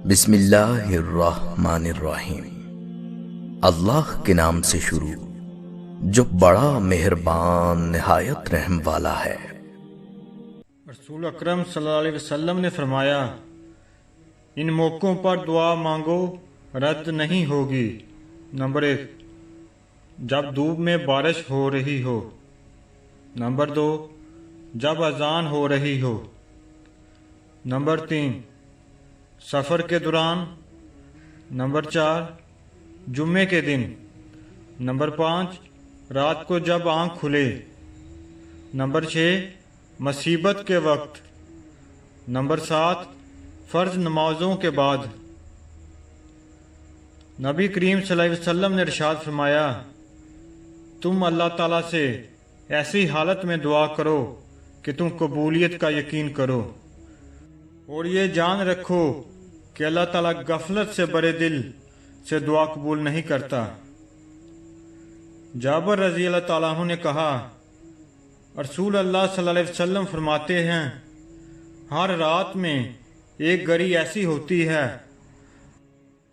بسم اللہ الرحمن الرحیم۔ اللہ کے نام سے شروع جو بڑا مہربان نہایت رحم والا ہے۔ رسول اکرم صلی اللہ علیہ وسلم نے فرمایا، ان موقعوں پر دعا مانگو رد نہیں ہوگی۔ نمبر 1، جب دھوپ میں بارش ہو رہی ہو۔ نمبر 2، جب اذان ہو رہی ہو۔ نمبر 3، سفر کے دوران۔ نمبر 4، جمعے کے دن۔ نمبر 5، رات کو جب آنکھ کھلے۔ نمبر 6، مصیبت کے وقت۔ نمبر 7، فرض نمازوں کے بعد۔ نبی کریم صلی اللہ علیہ وسلم نے ارشاد فرمایا، تم اللہ تعالیٰ سے ایسی حالت میں دعا کرو کہ تم قبولیت کا یقین کرو، اور یہ جان رکھو کہ اللہ تعالیٰ غفلت سے برے دل سے دعا قبول نہیں کرتا۔ جابر رضی اللہ تعالیٰ عنہ نے کہا، رسول اللہ صلی اللہ علیہ وسلم فرماتے ہیں، ہر رات میں ایک گھڑی ایسی ہوتی ہے،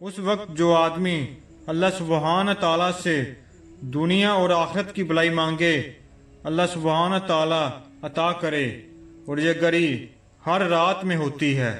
اس وقت جو آدمی اللہ سبحانہ تعالیٰ سے دنیا اور آخرت کی بھلائی مانگے، اللہ سبحانہ تعالیٰ عطا کرے، اور یہ گھڑی ہر رات میں ہوتی ہے۔